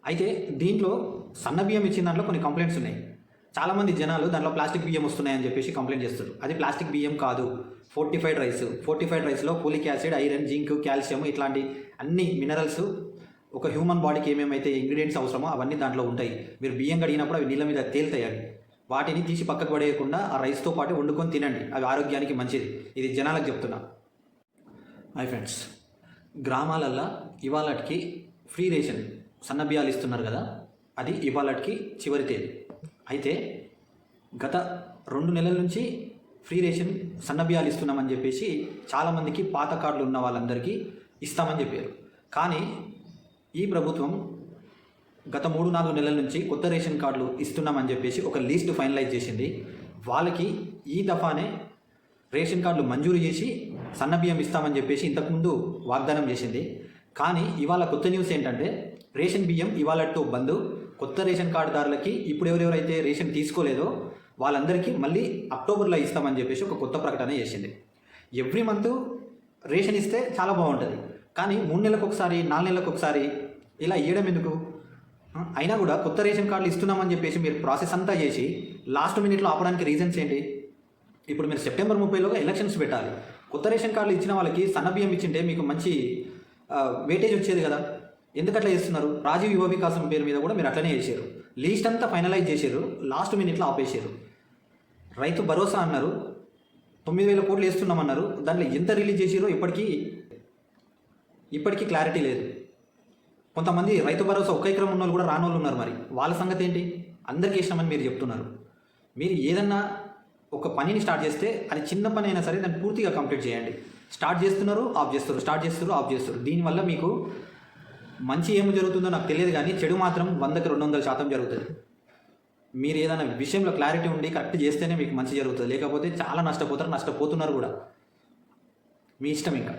అయితే దీంట్లో సన్న బియ్యం ఇచ్చిన దాంట్లో కొన్ని కంప్లైంట్స్ ఉన్నాయి. చాలామంది జనాలు దాంట్లో ప్లాస్టిక్ బియ్యం వస్తున్నాయని చెప్పేసి కంప్లైంట్ చేస్తారు. అది ప్లాస్టిక్ బియ్యం కాదు, ఫోర్టిఫైడ్ రైస్లో folic acid, iron, zinc, calcium ఇట్లాంటి అన్ని మినరల్స్ ఒక హ్యూమన్ బాడీకి ఏమేమైతే ఇంగ్రీడియంట్స్ అవసరమో అవన్నీ దాంట్లో ఉంటాయి. మీరు బియ్యం కడిగినప్పుడు అవి నీళ్ళ మీద తేలుతాయి. అవి వాటిని తీసి పక్కకు పడేయకుండా ఆ రైస్తో పాటు వండుకొని తినండి, అవి ఆరోగ్యానికి మంచిది. ఇది జనాలకు చెప్తున్నా. హాయ్ ఫ్రెండ్స్, గ్రామాలల్లో ఇవాళకి ఫ్రీ రేషన్ సన్న బియ్యాలు ఇస్తున్నారు కదా, అది ఇవాళకి చివరి తేదీ. అయితే గత 2 నెలల నుంచి ఫ్రీ రేషన్ సన్న బియ్యాలు ఇస్తున్నామని చెప్పేసి చాలామందికి పాత కార్డులు ఉన్న వాళ్ళందరికీ ఇస్తామని చెప్పారు. కానీ ఈ ప్రభుత్వం గత 3-4 నెలల నుంచి కొత్త రేషన్ కార్డులు ఇస్తున్నామని చెప్పేసి ఒక లిస్ట్ ఫైనలైజ్ చేసింది. వాళ్ళకి ఈ దఫానే రేషన్ కార్డులు మంజూరు చేసి సన్న బియ్యం ఇస్తామని చెప్పేసి ఇంతకుముందు వాగ్దానం చేసింది. కానీ ఇవాళ కొత్త న్యూస్ ఏంటంటే రేషన్ బియ్యం ఇవాళతో బంద్. కొత్త రేషన్ కార్డుదారులకి ఇప్పుడు ఎవరెవరైతే రేషన్ తీసుకోలేదో వాళ్ళందరికీ మళ్ళీ అక్టోబర్లో ఇస్తామని చెప్పేసి ఒక కొత్త ప్రకటన చేసింది. ఎవ్రీ మంత్ రేషన్ ఇస్తే చాలా బాగుంటుంది, కానీ 3 నెలలకు ఒకసారి, 4 నెలలకు ఒకసారి ఇలా ఇవ్వడం ఎందుకు? అయినా కూడా కొత్త రేషన్ కార్డులు ఇస్తున్నామని చెప్పేసి మీరు ప్రాసెస్ అంతా చేసి లాస్ట్ మినిట్లో ఆపడానికి రీజన్స్ ఏంటి? ఇప్పుడు మీరు సెప్టెంబర్ 30లోగా ఎలక్షన్స్ పెట్టాలి. కొత్త రేషన్ కార్డులు ఇచ్చిన వాళ్ళకి సన్న బియ్యం ఇచ్చింటే మీకు మంచి వెయిటేజ్ వచ్చేది కదా. ఎందుకు అట్లా చేస్తున్నారు? రాజీవ్ యువ వికాసం పేరు మీద కూడా మీరు అట్లనే చేశారు. లిస్ట్ అంతా ఫైనలైజ్ చేశారు, లాస్ట్ మినిట్లో ఆపేశారు. రైతు భరోసా అన్నారు, 9,000 కోట్లు వేస్తున్నామన్నారు. దాంట్లో ఎంత రిలీజ్ చేసారో ఇప్పటికీ క్లారిటీ లేదు. కొంతమంది రైతు భరోసా 1 ఎకరం ఉన్న వాళ్ళు కూడా రాని వాళ్ళు ఉన్నారు. మరి వాళ్ళ సంగతి ఏంటి? అందరికీ ఇష్టమని మీరు చెప్తున్నారు. మీరు ఏదన్నా ఒక పనిని స్టార్ట్ చేస్తే అది చిన్న పని అయినా సరే దాన్ని పూర్తిగా కంప్లీట్ చేయండి. స్టార్ట్ చేస్తున్నారు, ఆఫ్ చేస్తారు. దీనివల్ల మీకు మంచి ఏమి జరుగుతుందో నాకు తెలియదు, కానీ చెడు మాత్రం 100కి 200% జరుగుతుంది. మీరు ఏదైనా విషయంలో క్లారిటీ ఉండి కరెక్ట్ చేస్తేనే మీకు మంచి జరుగుతుంది, లేకపోతే చాలా నష్టపోతున్నారు కూడా. మీ ఇష్టం ఇంకా.